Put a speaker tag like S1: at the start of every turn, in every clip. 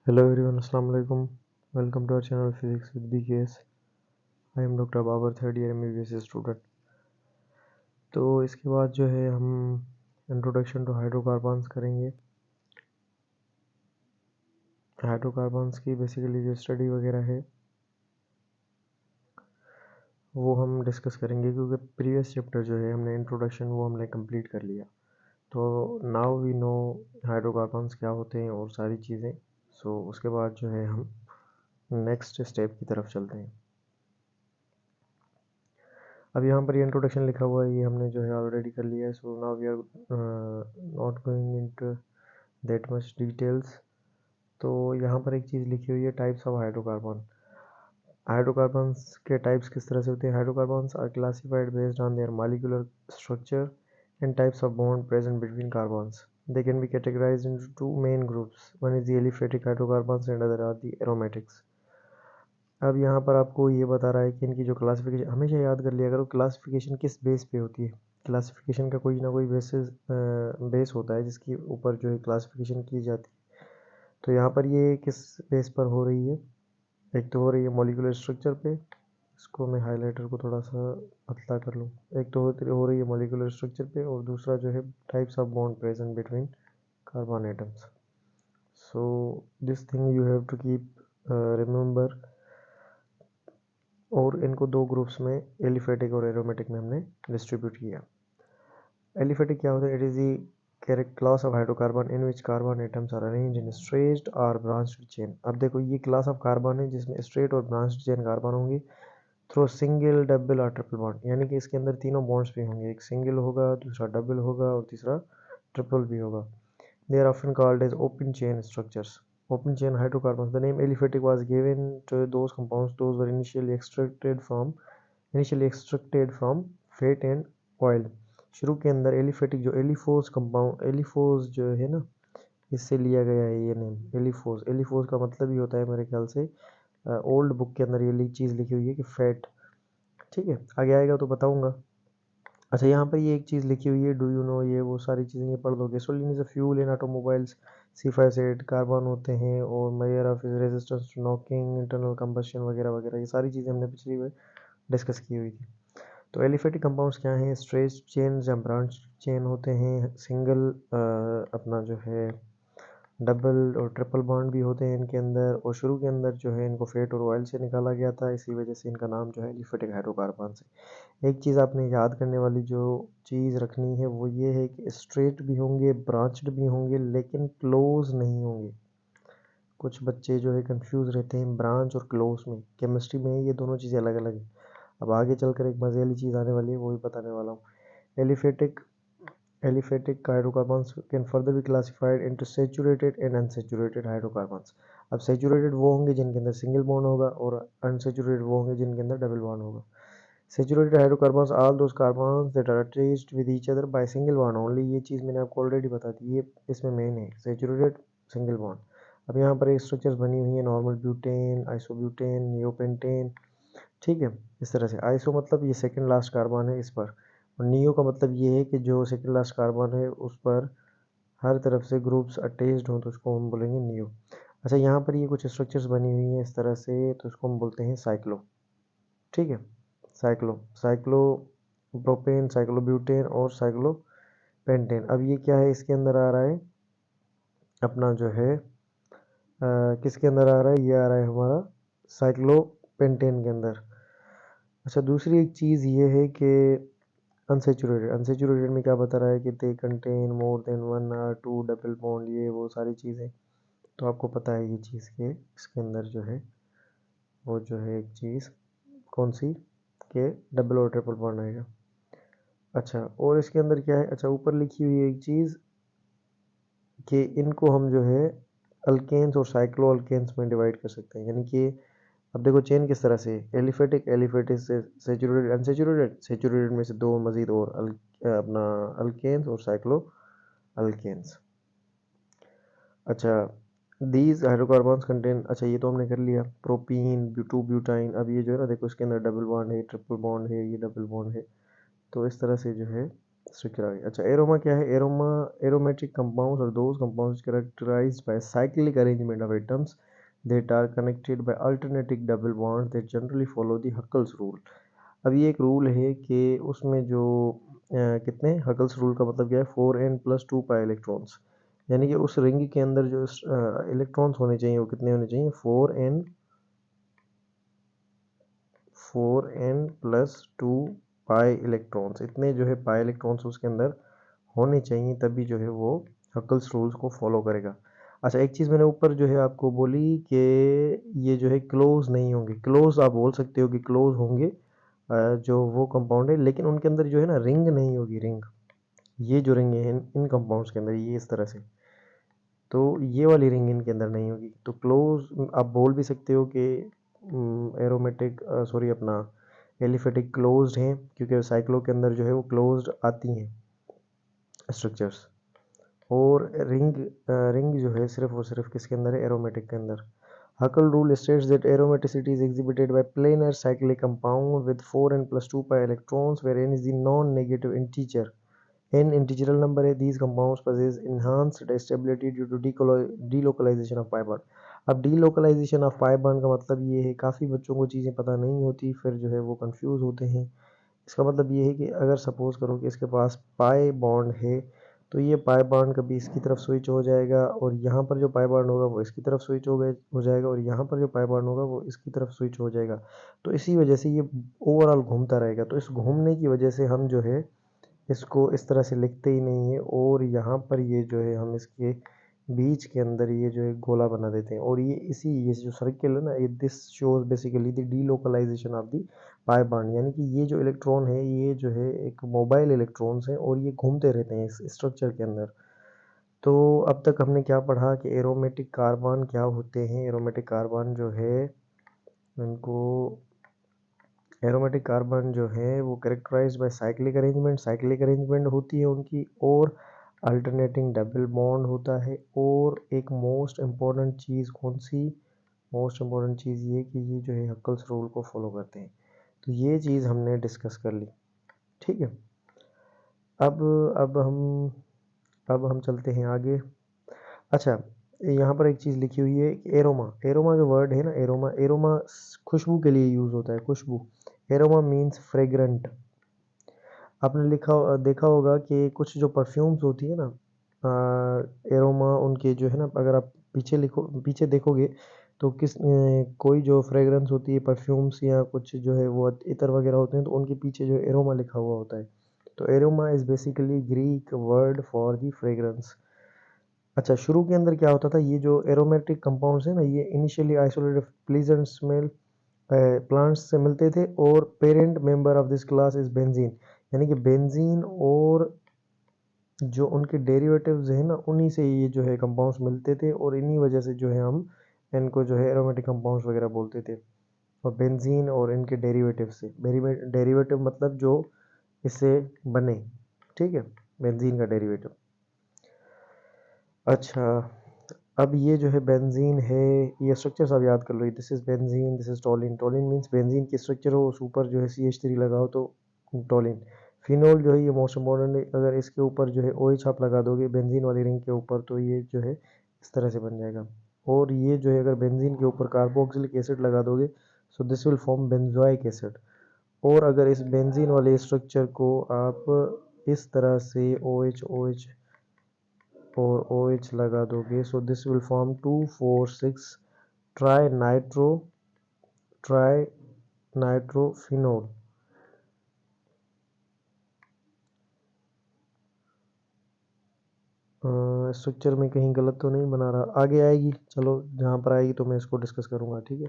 S1: Hello everyone, Assalamu alaikum. Welcome to our channel Physics with BKS. I am Dr. Babar, third year MBBS student. तो इसके बाद जो है हम introduction to hydrocarbons करेंगे। Hydrocarbons की बेसिकली जो स्टडी वगैरह है वो हम डिस्कस करेंगे, क्योंकि प्रीवियस चैप्टर जो है हमने इंट्रोडक्शन वो हमने कंप्लीट कर लिया। तो नाउ वी नो हाइड्रोकार्बन्स क्या होते हैं और सारी चीज़ें। सो उसके बाद जो है हम नेक्स्ट स्टेप की तरफ चलते हैं। अब यहाँ पर ये इंट्रोडक्शन लिखा हुआ है, ये हमने जो है ऑलरेडी कर लिया है। So now we are not going into that much details. तो यहाँ पर एक चीज़ लिखी हुई है, टाइप्स ऑफ हाइड्रोकार्बन। हाइड्रोकार्बन्स के टाइप्स किस तरह से होते हैं? Hydrocarbons are classified based on their molecular structure and types of bond present between carbons. They can be categorized into two main groups. One is the aliphatic hydrocarbons and other are the aromatics. अब यहाँ पर आपको ये बता रहा है कि इनकी जो क्लासिफिकेशन, हमेशा याद कर लिया करो क्लासिफिकेशन किस बेस पे होती है। क्लासिफिकेशन का कोई ना कोई बेस होता है जिसके ऊपर जो है क्लासिफिकेशन की जाती है। तो यहाँ पर ये किस बेस पर हो रही है? एक तो हो रही है मॉलिक्यूलर स्ट्रक्चर पे। इसको मैं हाइलाइटर को थोड़ा सा पतला कर लूँ। एक तो हो रही है मॉलिक्यूलर स्ट्रक्चर पे, और दूसरा जो है types of bond present between carbon atoms. So this thing you have to keep remember. और इनको दो ग्रुप्स में, एलिफेटिक और एरोमेटिक में हमने डिस्ट्रीब्यूट किया। एलिफेटिक क्या होता है? It is the class of hydrocarbon in which carbon atoms are arranged in straight और ब्रांच्ड चेन। अब देखो, ये क्लास ऑफ कार्बन है जिसमें स्ट्रेट और ब्रांच्ड चेन कार्बन होंगे थ्रू सिंगल, डबल और ट्रिपल बॉन्ड। यानी कि इसके अंदर तीनों बॉन्ड्स भी होंगे, एक सिंगल होगा, दूसरा डबल होगा और तीसरा ट्रिपल भी होगा। They are often called as open chain structures. Open chain hydrocarbons. The name aliphatic was given to those compounds those were initially extracted from fat and oil. शुरू के अंदर एलिफेटिक जो एलिफोस कंपाउंड, एलिफोस जो है ना, इससे लिया गया है ये नेम एलिफोस। एलिफोस का मतलब ही होता है मेरे ख्याल से, ओल्ड बुक के अंदर ये चीज़ लिखी हुई है कि फैट। ठीक है, आगे आएगा तो बताऊंगा। अच्छा, यहाँ पर ये एक चीज़ लिखी हुई है, डू यू नो, ये वो सारी चीज़ें ये पढ़ लोगे। सोलिन is a fuel in automobiles. C5 carbon होते हैं, और major of resistance to knocking, internal combustion वगैरह वगैरह, ये सारी चीज़ें हमने पिछली बार डिस्कस की हुई थी। तो एलिफेटिक कंपाउंड्स क्या हैं? स्ट्रेट चेन या ब्रांच चेन होते हैं, सिंगल अपना जो है डबल और ट्रिपल बॉन्ड भी होते हैं इनके अंदर। और शुरू के अंदर जो है इनको फैट और ऑयल से निकाला गया था, इसी वजह से इनका नाम जो है एलिफेटिक हाइड्रोकार्बन है। एक चीज़ आपने याद करने वाली जो चीज़ रखनी है वो ये है कि स्ट्रेट भी होंगे, ब्रांच्ड भी होंगे, लेकिन क्लोज नहीं होंगे। कुछ बच्चे जो है कंफ्यूज रहते हैं ब्रांच और क्लोज में। केमिस्ट्री में ये दोनों चीज़ें अलग अलग हैं। अब आगे चलकर एक मज़े वाली चीज़ आने वाली है, वो भी बताने वाला हूँ। Aliphatic aliphatic hydrocarbons can further be classified into saturated and unsaturated hydrocarbons. अब सैचुरेटेड वो होंगे जिनके अंदर सिंगल बॉन्ड होगा, और अनसैचुरेटेड वो होंगे जिनके अंदर डबल बॉन्ड होगा। Saturated hydrocarbons, all those carbons that are attached with each other by single bond only। ये चीज़ मैंने आपको ऑलरेडी बता दी, ये इसमें मेन है, सेचुरेटेड सिंगल बॉन्ड। अब यहाँ पर एक स्ट्रक्चर्स बनी हुई है, नॉर्मल ब्यूटेन, आइसोब्यूटेन, नियोपेंटेन। ठीक है, इस तरह से। आइसो मतलब ये सेकंड लास्ट कार्बन है इस पर, और नियो का मतलब ये है कि जो सेकंड लास्ट कार्बन है उस पर हर तरफ से ग्रुप्स अटैच्ड हों, तो उसको हम बोलेंगे नियो। अच्छा, यहाँ पर ये कुछ स्ट्रक्चर्स बनी हुई हैं इस तरह से, तो उसको हम बोलते हैं साइक्लो। ठीक है, साइक्लो साइक्लो प्रोपेन, साइक्लोब्यूटेन और साइक्लोपेंटेन। अब ये क्या है? इसके अंदर आ रहा है अपना जो है किसके अंदर आ रहा है? ये आ रहा है हमारा साइक्लोपेंटेन के अंदर। अच्छा, दूसरी एक चीज़ ये है कि अनसेचुरेटेड में क्या बता रहा है कि they contain more than one और टू डबल बॉन्ड, ये वो सारी चीज़ें। तो आपको पता है ये चीज़ के इसके अंदर जो है वो जो है एक चीज़ कौन सी, के डबल और ट्रिपल बॉन्ड आएगा। अच्छा, और इसके अंदर क्या है? अच्छा, ऊपर लिखी हुई एक चीज़ कि इनको हम जो है अल्केन्स और साइक्लो अल्केन्स में डिवाइड कर सकते हैं। यानी कि अब देखो चेन किस तरह से, एलिफेटिक से सेचुरेटेड, अनसेचुरेटेड, सेचुरेटेड में से दो मजीद और अपना अल्केन्स और साइक्लो अल्केन्स। अच्छा, दीज हाइड्रोकार्बन्स कंटेन, अच्छा ये तो हमने कर लिया, प्रोपीन, ब्यूटू ब्यूटाइन। अब ये जो है ना, देखो इसके अंदर डबल बॉन्ड है, ट्रिपल बॉन्ड है, ये डबल बॉन्ड है। तो इस तरह से जो है स्ट्रक्चर आ गया। अच्छा, एरोमा क्या है? एरोमा एरोमेटिक कंपाउंड्स और those compounds characterised by cyclic arrangement of atoms that are connected by alternating double bonds that generally follow the Huckel's rule। अब ये एक रूल है कि उसमें जो कितने हकल्स रूल का मतलब क्या है? 4n+2 पाई इलेक्ट्रॉन्स, यानी कि उस रिंग के अंदर जो इलेक्ट्रॉन्स होने चाहिए वो कितने होने चाहिए? 4n+2 पाई इलेक्ट्रॉन्स, इतने जो है पाई इलेक्ट्रॉन्स उसके अंदर होने चाहिए, तभी जो है वो हकल्स रूल्स को फॉलो करेगा। अच्छा, एक चीज़ मैंने ऊपर जो है आपको बोली कि ये जो है क्लोज नहीं होंगे। क्लोज आप बोल सकते हो कि क्लोज होंगे जो वो कंपाउंड है, लेकिन उनके अंदर जो है ना रिंग नहीं होगी। रिंग, ये जो रिंग है इन कंपाउंड्स के अंदर, ये इस तरह से, तो ये वाली रिंग इनके अंदर नहीं होगी। तो क्लोज आप बोल भी सकते हो कि एरोमेटिक सॉरी अपना एलिफेटिक क्लोज्ड हैं, क्योंकि साइक्लो के अंदर जो है वो क्लोज्ड आती हैं स्ट्रक्चर्स। और रिंग जो है सिर्फ और सिर्फ किसके अंदर है? एरोमेटिक के अंदर। Huckel rule states that aromaticity is exhibited by planar cyclic compound with 4n+2 pi electrons, where n is the non-negative integer. n integral number है। These compounds possess enhanced stability due to delocalization of pi bond। अब delocalization of pi bond का मतलब ये है, काफ़ी बच्चों को चीज़ें पता नहीं होती, फिर जो है वो कंफ्यूज होते हैं। इसका मतलब ये है कि अगर सपोज करो कि इसके पास पाई बॉन्ड है, तो ये पाई बॉन्ड कभी इसकी तरफ स्विच हो जाएगा, और यहाँ पर जो पाई बॉन्ड होगा वो इसकी तरफ स्विच हो जाएगा, और यहाँ पर जो पाई बॉन्ड होगा वो इसकी तरफ स्विच हो जाएगा। तो इसी वजह से ये ओवरऑल घूमता रहेगा। तो इस घूमने की वजह से हम जो है इसको इस तरह से लिखते ही नहीं है, और यहाँ पर ये जो है हम इसके बीच के अंदर ये जो है गोला बना देते हैं। और ये जो सर्किल है ना, ये this shows basically the delocalisation of the pi bond, यानी कि ये जो इलेक्ट्रॉन है ये जो है एक मोबाइल इलेक्ट्रॉन्स हैं, और ये घूमते रहते हैं इस स्ट्रक्चर के अंदर। तो अब तक हमने क्या पढ़ा कि एरोमेटिक कार्बन क्या होते हैं? एरोमेटिक कार्बन जो है उनको एरोमेटिक कार्बन जो है वो कैरेक्टराइज्ड बाय साइक्लिक अरेंजमेंट होती है उनकी, और अल्टरनेटिंग डबल बॉन्ड होता है। और एक मोस्ट इम्पॉर्टेंट चीज़ कौन सी? मोस्ट इम्पॉर्टेंट चीज़ ये कि ये जो है हक्कल्स रूल को फॉलो करते हैं। तो ये चीज़ हमने डिस्कस कर ली, ठीक है। अब अब हम अब हम चलते हैं आगे। अच्छा, यहाँ पर एक चीज़ लिखी हुई है, एरोमा। एरोमा जो वर्ड है ना, एरोमा, एरोमा खुशबू के लिए यूज़ होता है, खुशबू। Aroma means fragrant. आपने देखा होगा कि कुछ जो परफ्यूम्स होती है ना, एरोमा उनके जो है ना, अगर आप पीछे देखोगे तो कोई जो फ्रेग्रेंस होती है, परफ्यूम्स या कुछ जो है वो इतर वगैरह होते हैं, तो उनके पीछे जो एरोमा लिखा हुआ होता है। तो aroma is basically Greek word for the fragrance. अच्छा, शुरू के अंदर क्या होता था? ये जो एरोमेटिक कंपाउंड्स है ना, ये initially isolated pleasant smell plants से मिलते थे, और parent member of this class is benzene, यानी कि बेंजीन और जो उनके डेरिवेटिव्स हैं ना, उन्हीं से ये जो है कंपाउंड्स मिलते थे, और इन्हीं वजह से जो है हम इनको जो है एरोमेटिक कंपाउंड्स वगैरह बोलते थे। और बेंजीन और इनके डेरिवेटिव से, डेरिवेटिव मतलब जो इससे बने, ठीक है, बेंजीन का डेरिवेटिव। अच्छा, अब ये जो है बेंजीन है, ये स्ट्रक्चर आप याद कर लो। This is benzene, this is toluene. Toluene means benzene की स्ट्रक्चर हो, उस ऊपर जो है CH3 लगाओ तो टोलिन। फिनोल जो है ये मोस्ट इम्पोर्टेंट है, अगर इसके ऊपर जो है OH आप लगा दोगे बेंजीन वाली रिंग के ऊपर, तो ये जो है इस तरह से बन जाएगा। और ये जो है अगर बेंजीन के ऊपर कार्बोक्सिलिक एसिड लगा दोगे, so this will form benzoic acid. और अगर इस बेंजीन वाले स्ट्रक्चर को आप इस तरह से OH और OH लगा दोगे, so this will form 2,4,6 try nitrophenol. Structure में कहीं गलत तो नहीं बना रहा? आगे आएगी, चलो जहाँ पर आएगी तो मैं इसको डिस्कस करूँगा, ठीक है।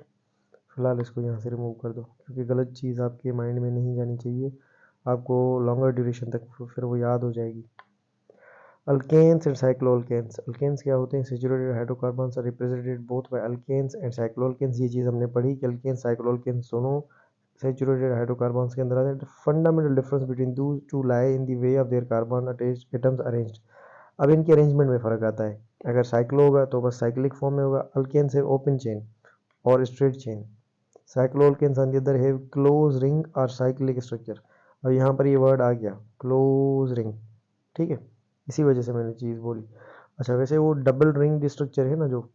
S1: फिलहाल इसको यहाँ से रिमूव कर दो, क्योंकि गलत चीज़ आपके माइंड में नहीं जानी चाहिए, आपको लॉन्गर ड्यूरेशन तक फिर वो याद हो जाएगी। Alkanes and cycloalkanes. अल्केन्स क्या होते हैं? Saturated hydrocarbons are represented both by alkanes and cycloalkanes. ये चीज़ हमने पढ़ी कि अल्केन्स साइक्लोअल्केन्स दोनों सैचुरेटेड हाइड्रोकार्बन्स के अंदर आते हैं। फंडामेंटल डिफरेंस बिटवीन दो two lie in the way of their carbon attached atoms arranged. अब इनके अरेंजमेंट में फ़र्क आता है। अगर साइक्लो होगा तो बस साइक्लिक फॉर्म में होगा। अल्केन्स है ओपन चेन और straight chain. Cycloalkanes on the other have close ring और साइक्लिक स्ट्रक्चर। अब यहाँ पर ये वर्ड आ गया क्लोज रिंग, ठीक है, इसी वजह से मैंने चीज़ बोली। अच्छा, वैसे वो डबल रिंग स्ट्रक्चर है ना, जो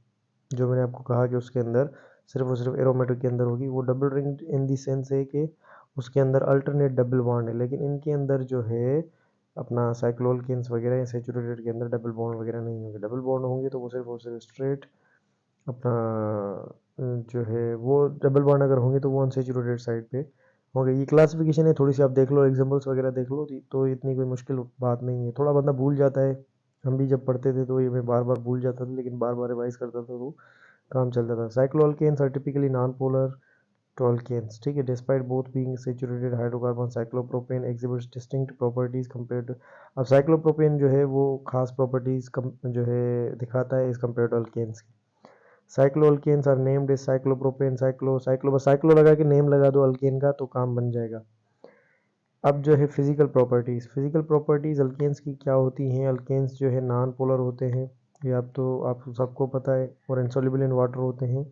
S1: जो मैंने आपको कहा कि उसके अंदर सिर्फ और सिर्फ एरोमेटिक के अंदर होगी, वो double ring in the sense है कि उसके अंदर अल्टरनेट डबल बॉन्ड है, लेकिन इनके अंदर जो है अपना साइक्लोअल्केन्स वगैरह या सैचुरेटेड के अंदर डबल बॉन्ड वगैरह नहीं होंगे। डबल बॉन्ड होंगे तो वो सिर्फ और सिर्फ स्ट्रेट अपना जो है वो डबल बॉन्ड अगर होंगे तो वो अनसैचुरेटेड साइड पे होंगे। ये क्लासिफिकेशन है, थोड़ी सी आप देख लो, एग्जांपल्स वगैरह देख लो, तो इतनी कोई मुश्किल बात नहीं है। थोड़ा बंदा भूल जाता है, हम भी जब पढ़ते थे तो ये मैं बार बार भूल जाता था, लेकिन बार बार रिवाइज करता था तो काम चलता था। Cycloalkanes are typically non polar to alkanes, ठीक है, despite both being saturated hydrocarbon cyclopropane exhibits distinct properties compare to. अब साइक्लोप्रोपेन जो है वो खास प्रॉपर्टीज जो है दिखाता है एज कम्पेयर टू अल्केन्स की। Cycloalkanes are named as cyclopropane cyclo बस साइक्लो लगा के नेम लगा दो अल्केन का तो काम बन जाएगा। अब जो है फिजिकल प्रॉपर्टीज अल्केन्स की क्या होती हैं। अल्केन्स जो है नॉन पोलर होते हैं, ये आप तो आप सबको पता है, और इनसॉल्युबल इन वाटर होते हैं,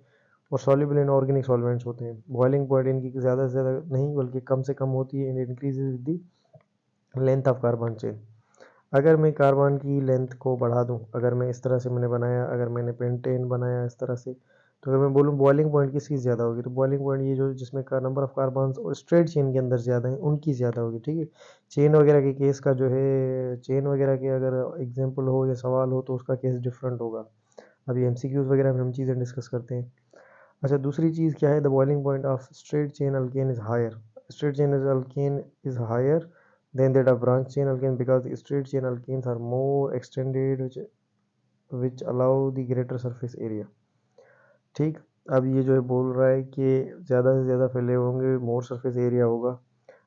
S1: और सॉल्युबल इन ऑर्गेनिक सॉल्वेंट्स होते हैं। बॉइलिंग पॉइंट इनकी ज़्यादा से ज़्यादा नहीं बल्कि कम से कम होती है, and increases with the length of carbon chain. अगर मैं कार्बन की लेंथ को बढ़ा दूं, अगर मैं इस तरह से मैंने बनाया, अगर मैंने पेंटेन बनाया इस तरह से, तो अगर मैं बोलूं बॉइलिंग पॉइंट किसकी ज़्यादा होगी, तो बॉइलिंग पॉइंट ये जो जिसमें का नंबर ऑफ कार्बन और स्ट्रेट चेन के अंदर ज़्यादा है उनकी ज़्यादा होगी, ठीक है। चेन वगैरह के केस का जो है, चेन वगैरह के अगर एग्जाम्पल हो या सवाल हो तो उसका केस डिफरेंट होगा। अभी एमसीक्यूज वगैरह में हम चीज़ें डिस्कस करते हैं। अच्छा, दूसरी चीज़ क्या है, the boiling point of straight chain alkane is higher. Straight chain is alkane is higher than that of branch chain alkane because the straight chain alkanes are more extended which allow the greater surface area, ठीक। अब ये जो है बोल रहा है कि ज़्यादा से ज़्यादा फैले होंगे, मोर सरफेस एरिया होगा।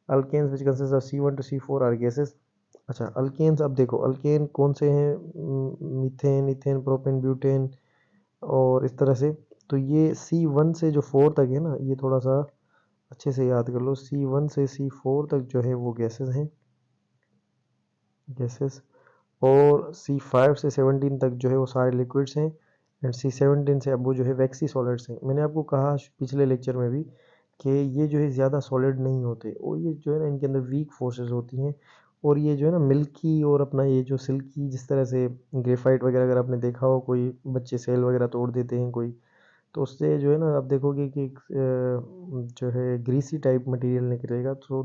S1: Alkanes which consist of C1 to C4 are gases. अच्छा, अल्केन्स, अब देखो अल्केन कौन से हैं, मीथेन, इथेन, प्रोपेन, ब्यूटेन और इस तरह से। तो ये C1 से जो 4 तक है ना, ये थोड़ा सा अच्छे से याद कर लो, C1 से C4 तक जो है वो गैसेस हैं, गैसेस। और C5 से 17 तक जो है वो सारे लिक्विड्स हैं, एंड C17 से अब वो जो है वैक्सी सॉलिड्स हैं। मैंने आपको कहा पिछले लेक्चर में भी कि ये जो है ज़्यादा सॉलिड नहीं होते, और ये जो है ना इनके अंदर वीक फोर्सेस होती हैं, और ये जो है ना मिल्की और अपना ये जो सिल्की, जिस तरह से ग्रेफाइट वगैरह अगर आपने देखा हो, कोई बच्चे सेल वगैरह तोड़ देते हैं कोई, तो उससे जो है ना आप देखोगे कि जो है ग्रीसी टाइप मटेरियल निकलेगा। तो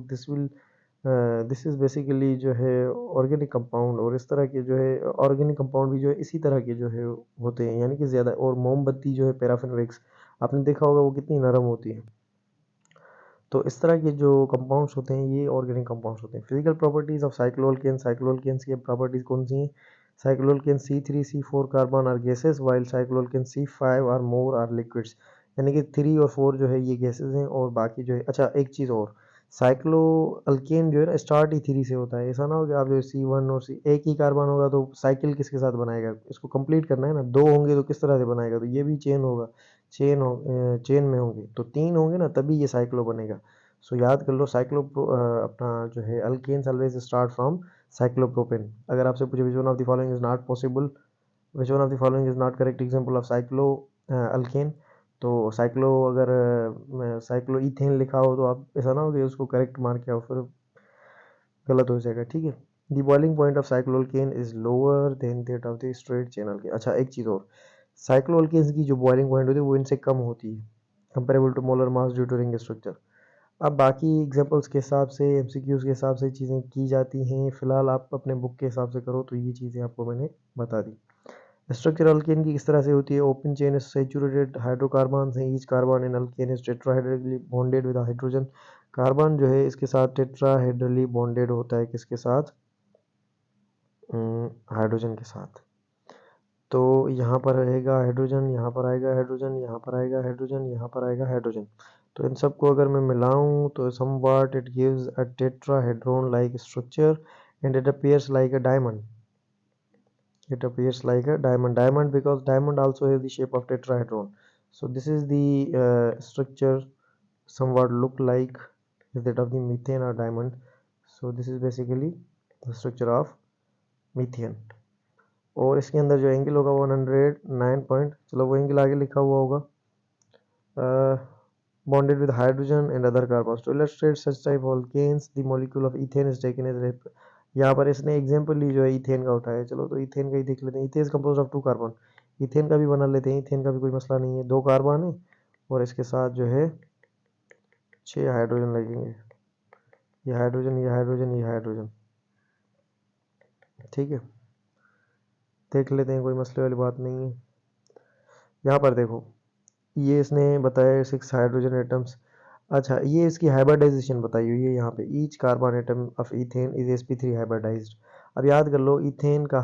S1: दिस इज़ बेसिकली जो है ऑर्गेनिक कंपाउंड, और इस तरह के जो है ऑर्गेनिक कंपाउंड भी जो है इसी तरह के जो है होते हैं, यानी कि ज़्यादा। और मोमबत्ती जो है पैराफिन वैक्स आपने देखा होगा वो कितनी नरम होती है। तो इस तरह के जो कंपाउंड्स होते हैं ये ऑर्गेनिक कंपाउंड्स होते हैं। फिजिकल प्रॉपर्टीज ऑफ साइक्लोअल्केन्स की प्रॉपर्टीज कौन सी हैं। Cycloalkanes C3 C4 carbon are gases while cycloalkanes C5 are more are liquids, यानी कि 3 और 4 जो है ये गैसेस हैं, और बाकी जो है। अच्छा, एक चीज़ और, साइक्लोअल्केन जो है ना स्टार्ट ही 3 से होता है। ऐसा ना हो कि आप जो C1 और एक ही कार्बन होगा तो साइकिल किसके साथ बनाएगा, इसको कंप्लीट करना है ना, 2 होंगे तो किस तरह से बनाएगा, तो ये भी चेन होगा, चेन में होंगे तो 3 होंगे ना तभी ये साइक्लो बनेगा। सो याद कर लो, अपना जो है alkanes always start from cyclopropane. अगर आपसे पूछे which one of the following is not possible, which one of the following is not correct example of cyclo alkane, तो साइक्लो अगर साइक्लो इथेन लिखा हो तो आप ऐसा ना हो कि उसको करेक्ट मान के आओ, फिर गलत हो जाएगा, ठीक है। The boiling point of cycloalkane is lower than that of the straight chain alkane. अच्छा, एक चीज़ और, साइक्लोअल्केन्स की जो बॉइलिंग पॉइंट होती है वो इनसे कम होती है comparable to molar mass due to ring structure. अब बाकी एग्जांपल्स के हिसाब से, एमसीक्यूज के हिसाब से चीज़ें की जाती हैं, फिलहाल आप अपने बुक के हिसाब से करो, तो ये चीज़ें आपको मैंने बता दी। स्ट्रक्चर अल्केन की किस तरह से होती है। ओपन चेन सैचुरेटेड हाइड्रोकार्बन हैं, each carbon in alkane is tetrahedrally bonded with hydrogen. Carbon जो है इसके साथ टेट्राहेड्रली बॉन्डेड होता है, किसके साथ, हाइड्रोजन के साथ। तो यहाँ पर रहेगा हाइड्रोजन, यहाँ पर आएगा हाइड्रोजन, यहाँ पर आएगा हाइड्रोजन, यहाँ पर आएगा हाइड्रोजन। तो इन सबको अगर मैं मिलाऊं तो somewhat it gives a tetrahedron like structure and it appears like a diamond. It appears like a diamond because diamond also has the shape of tetrahedron. So this is the structure somewhat look like is that of the methane or diamond. So this is basically the structure of methane. और इसके अंदर जो angle होगा 109 point, चलो वो angle आगे लिखा हुआ होगा, bonded with hydrogen and other carbons. To illustrate such type of alkanes, the molecule of ethane is taken as यहाँ पर इसने एग्जाम्पल ली जो है इथेन का उठाया। चलो तो इथेन का ही देख लेते हैं। Ethane compose of 2 carbon, ethane का भी बना लेते हैं। इथेन का भी कोई मसला नहीं है, 2 कार्बन है और इसके साथ जो है 6 हाइड्रोजन लगेंगे। ये हाइड्रोजन, ये हाइड्रोजन, ये हाइड्रोजन। ठीक है, देख लेते हैं, कोई मसले वाली बात नहीं है। यहाँ पर देखो, ये इसने बताया 6 हाइड्रोजन एटम्स। अच्छा, ये इसकी हाइब्रिडाइजेशन बताई हुई है यहाँ पे। Each carbon atom of ethane is sp3 hybridised. अब याद कर लो, इथेन का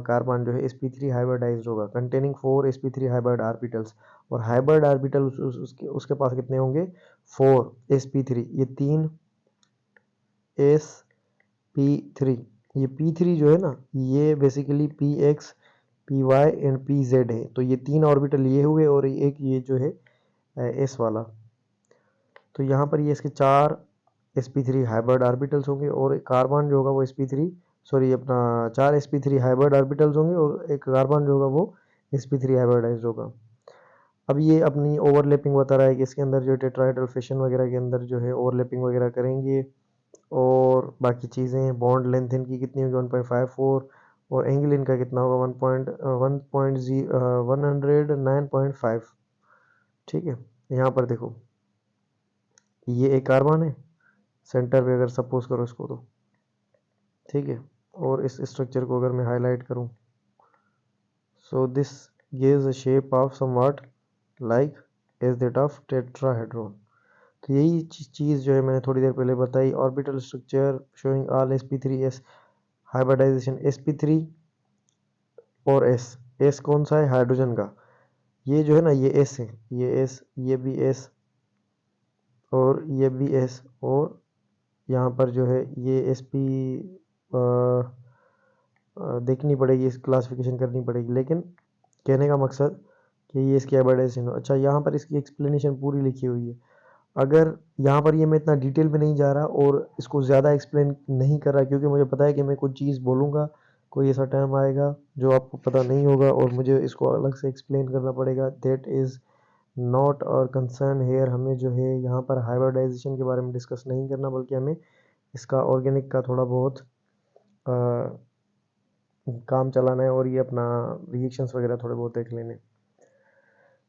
S1: कार्बन जो है sp3 हाइब्रिडाइज्ड होगा, कंटेनिंग 4 sp3 हाइब्रिड ऑर्बिटल्स। और हाइब्रिड ऑर्बिटल उसके पास कितने होंगे? 4 sp3। ये 3 sp3, ये p3 जो है ना, ये basically px py and pz है। तो ये 3 ऑर्बिटल ये हुए और एक ये जो है s वाला। तो यहाँ पर ये इसके 4 sp3 हाइब्रिड ऑर्बिटल्स होंगे और कार्बन जो होगा वो sp3, सॉरी अपना 4 sp3 हाइब्रिड ऑर्बिटल्स होंगे और एक कार्बन जो होगा वो sp3 हाइब्रिडाइज्ड होगा। अब ये अपनी ओवरलैपिंग बता रहा है कि इसके अंदर जो टेट्राहेड्रल फिशन वगैरह के अंदर जो है ओवरलैपिंग वगैरह करेंगे। और बाकी चीज़ें, बॉन्ड लेंथ इनकी कितनी होगी 1.54 और एंगल इनका कितना होगा 109.5। ठीक है, यहाँ पर देखो, ये एक कार्बन है सेंटर पे, अगर सपोज करो इसको तो। ठीक है, और इस स्ट्रक्चर को अगर मैं हाईलाइट करूं, so this gives a shape of somewhat like as that of tetrahedron. तो यही चीज़ जो है मैंने थोड़ी देर पहले बताई। Orbital structure showing all sp3s hybridisation. sp3 और s कौन सा है? हाइड्रोजन का। ये जो है ना, ये s है, ये s, ये भी s और ये भी s। और यहाँ पर जो है ये sp देखनी पड़ेगी, इस क्लासिफिकेशन करनी पड़ेगी, लेकिन कहने का मकसद कि ये इसकी हाइब्रिडाइजेशन हो। अच्छा, यहाँ पर इसकी एक्सप्लेनेशन पूरी लिखी हुई है। अगर यहाँ पर ये मैं इतना डिटेल में नहीं जा रहा और इसको ज़्यादा एक्सप्लेन नहीं कर रहा, क्योंकि मुझे पता है कि मैं कुछ चीज़ बोलूँगा, कोई ऐसा टाइम आएगा जो आपको पता नहीं होगा और मुझे इसको अलग से एक्सप्लेन करना पड़ेगा। दैट इज़ नॉट और कंसर्न हेयर। हमें जो है यहाँ पर हाइब्रिडाइजेशन के बारे में डिस्कस नहीं करना, बल्कि हमें इसका ऑर्गेनिक का थोड़ा बहुत काम चलाना है और ये अपना रिएक्शंस वगैरह थोड़े बहुत देख लेने।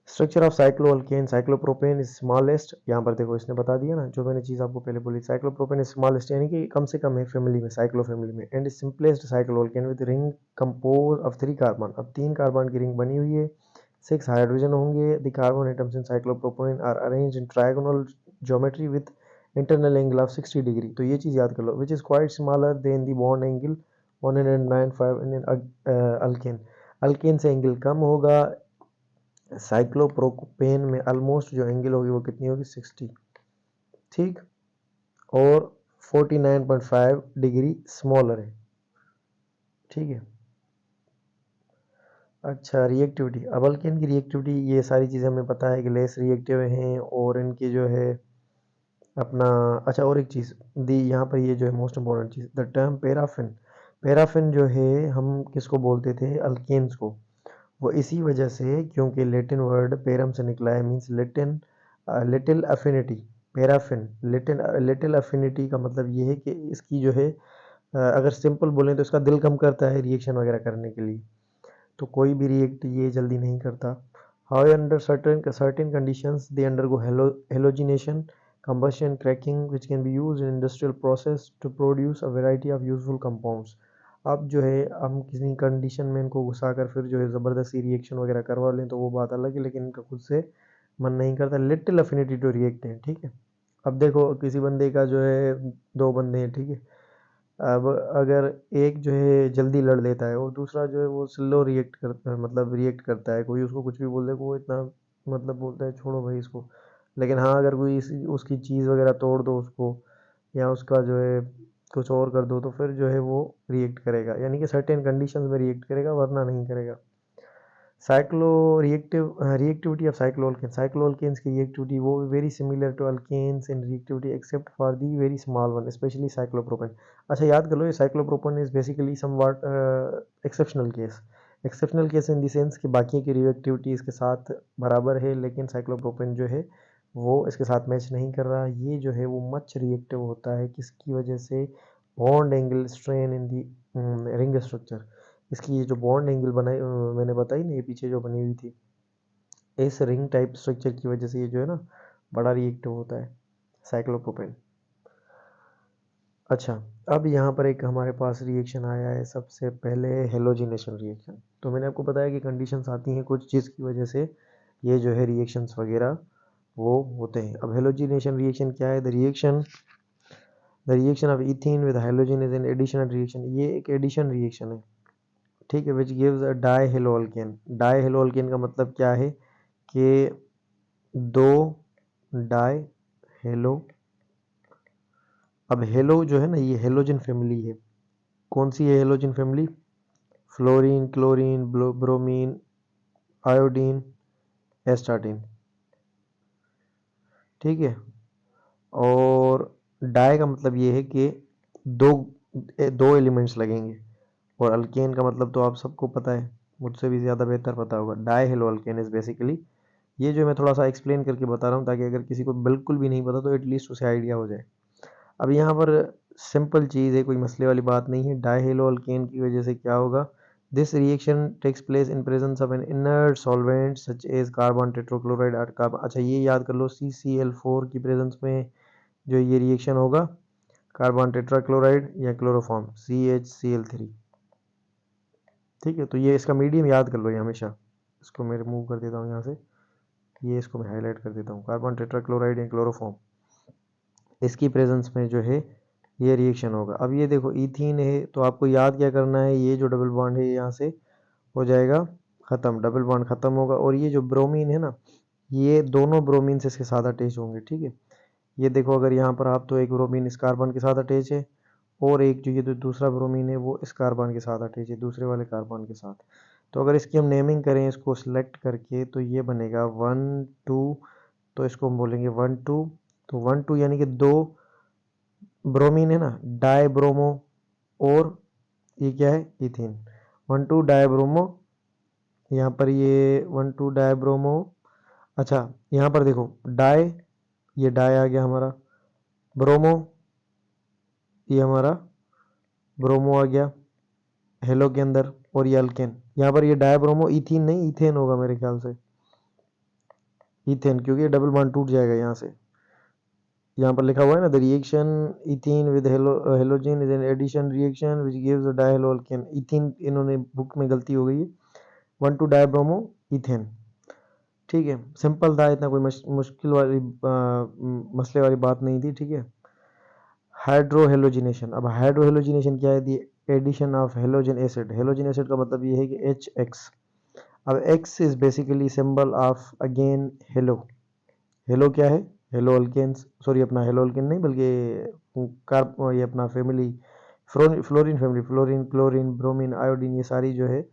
S1: Structure of cycloalkane. Cyclopropane is smallest. यहाँ पर देखो, इसने बता दिया ना जो मैंने चीज़ आपको पहले बोली। साइक्लोप्रोपेन इज स्मॉलेस्ट, यानी कि कम से कम है फैमिली में, साइक्लो फैमिली में। And simplest cycloalkane with ring compose of 3 carbon. अब 3 कार्बन की रिंग बनी हुई है, 6 हाइड्रोजन होंगे। The carbon atoms in cyclopropane are arranged in trigonal geometry with internal angle of 60 degree. तो ये चीज़ याद कर लो, which is quite smaller than the bond angle 195 in alkane. Alkane से एंगल कम होगा। साइक्लोप्रोपेन में ऑलमोस्ट जो एंगल होगी वो कितनी होगी? 60। ठीक, और 49.5 डिग्री स्मॉलर है। ठीक है। अच्छा, रिएक्टिविटी। अब अल्केन की रिएक्टिविटी, ये सारी चीज़ें हमें पता है कि लेस रिएक्टिव हैं और इनकी जो है अपना। अच्छा, और एक चीज़ दी यहाँ पर, ये जो है most important cheese, the term paraffin. Paraffin जो है हम किसको बोलते थे? अल्केन्स को। वो इसी वजह से, क्योंकि लैटिन वर्ड पेरम से निकला है, means Latin, little affinity. Paraffin, little affinity का मतलब ये है कि इसकी जो है अगर सिंपल बोलें तो इसका दिल कम करता है रिएक्शन वगैरह करने के लिए। तो कोई भी रिएक्ट ये जल्दी नहीं करता। How under certain conditions they undergo halogenation, combustion, cracking, which can be used in industrial process to produce a variety of useful compounds। अब जो है हम किसी कंडीशन में इनको घुसा कर फिर जो है ज़बरदस्ती रिएक्शन वगैरह करवा लें तो वो बात अलग है, लेकिन इनका खुद से मन नहीं करता। लिटिल अफिनिटी टू रिएक्ट है। ठीक है, अब देखो किसी बंदे का जो है 2 बंदे हैं, ठीक है। अब अगर एक जो है जल्दी लड़ लेता है और दूसरा जो है वो स्लो रिएक्ट करता है, मतलब रिएक्ट करता है, कोई उसको कुछ भी बोल दे, वो इतना मतलब बोलता है छोड़ो भाई इसको। लेकिन हाँ, अगर कोई उसकी चीज़ वगैरह तोड़ दो उसको, या उसका जो है कुछ और कर दो, तो फिर जो है वो रिएक्ट करेगा, यानी कि सर्टेन कंडीशंस में रिएक्ट करेगा, वरना नहीं करेगा। Cyclo reactivity of cycloalkane. Cycloalkanes की रिएक्टिविटी वो very similar to alkanes in reactivity except for the very small one, specially cyclopropane. अच्छा, याद कर लो, ये cyclopropane is basically somewhat exceptional case. Exceptional case in the sense कि बाकी की रिएक्टिविटी इसके साथ बराबर है, लेकिन साइक्लोप्रोपेन जो है वो इसके साथ मैच नहीं कर रहा। ये जो है वो मच रिएक्टिव होता है, किसकी वजह से? Bond angle strain in the ring structure. इसकी ये जो बॉन्ड एंगल बनाई मैंने बताई ना, ये पीछे जो बनी हुई थी, इस रिंग टाइप स्ट्रक्चर की वजह से ये जो है ना बड़ा रिएक्टिव होता है साइक्लोप्रोपेन। अच्छा, अब यहाँ पर एक हमारे पास रिएक्शन आया है सबसे पहले, हेलोजिनेशन रिएक्शन। तो मैंने आपको बताया कि कंडीशंस आती हैं कुछ चीज़ की वजह से ये जो है रिएक्शंस वगैरह वो होते हैं। अब हेलोजिनेशन रिएक्शन क्या है? The reaction of ethene with hydrogen is an additional reaction. ये एक एडिशन रिएक्शन है, ठीक है, विच गिव्स अ die hello alkane. Die hello alkane का मतलब क्या है कि दो डाई हेलो। अब हेलो जो है ना, ये हेलोजन फैमिली है। कौन सी है halogen family? Fluorine, chlorine, bromine, iodine, astatine, ठीक है। और डाई का मतलब ये है कि दो दो एलिमेंट्स लगेंगे, और अल्केन का मतलब तो आप सबको पता है, मुझसे भी ज़्यादा बेहतर पता होगा। Die hello alkane is basically, ये जो मैं थोड़ा सा एक्सप्लेन करके बता रहा हूँ ताकि अगर किसी को बिल्कुल भी नहीं पता तो एटलीस्ट उसे आइडिया हो जाए। अब यहाँ पर सिंपल चीज़ है, कोई मसले वाली बात नहीं है। डाइहेलो अल्केन की वजह से क्या होगा? This reaction takes place in presence of an inert solvent such as carbon tetrachloride और कार्बन। अच्छा, ये याद कर लो, CCl4 की प्रेजेंस में जो ये रिएक्शन होगा, कार्बन टेट्राक्लोराइड या क्लोरोफॉर्म CHCl3, ठीक है। तो ये इसका मीडियम याद कर लो ये हमेशा। इसको मैं रिमूव कर देता हूँ यहाँ से, ये इसको मैं हाईलाइट कर देता हूँ, कार्बन टेट्राक्लोराइड या क्लोरोफॉर्म, इसकी प्रेजेंस में जो है ये रिएक्शन होगा। अब ये देखो इथीन है, तो आपको याद क्या करना है, ये जो डबल बॉन्ड है यहाँ से हो जाएगा ख़त्म, डबल बॉन्ड ख़त्म होगा। और ये जो ब्रोमीन है ना, ये दोनों ब्रोमीन से इसके साथ अटैच होंगे, ठीक है। ये देखो, अगर यहाँ पर आप, तो एक ब्रोमीन इस कार्बन के साथ अटैच है, और एक जो ये जो दूसरा ब्रोमीन है वो इस कार्बन के साथ अटैच है, दूसरे वाले कार्बन के साथ। तो अगर इसकी हम नेमिंग करें इसको सिलेक्ट करके, तो ये बनेगा 1 2, तो इसको हम बोलेंगे 1 2। तो 1 2 यानी कि दो ब्रोमीन है ना, डाई ब्रोमो, और ये क्या है? इथीन। 1 2 डाई ब्रोमो, यहाँ पर ये 1 2 डाई ब्रोमो। अच्छा, यहाँ पर देखो डाई, ये डाई आ गया हमारा, ब्रोमो, ये हमारा ब्रोमो आ गया हेलो के अंदर, और ये अल्केन। यहाँ पर ये डाई ब्रोमो, इथीन नहीं इथेन होगा मेरे ख्याल से, इथेन, क्योंकि ये डबल बॉन्ड टूट जाएगा यहाँ से। यहाँ पर लिखा हुआ है ना, the reaction ethene with halogen is an addition reaction which gives a dihalo alkane. Ethene इन्होंने बुक में गलती हो गई है, 1 2 डाइब्रोमो इथेन, ठीक है। सिंपल था, इतना कोई मुश्किल वाली मसले वाली बात नहीं थी, ठीक है। हाइड्रोहेलोजिनेशन। अब हाइड्रोहेलोजिनेशन क्या है? The addition of halogen acid. Halogen acid का मतलब ये है कि HX। अब X is basically symbol of again halo. Halo क्या है? हेलो अल्केन्स, सॉरी अपना हेलो अल्केन नहीं बल्कि कार्ब, ये अपना family, fluorine family, fluorine, chlorine, bromine, iodine, ये सारी जो है।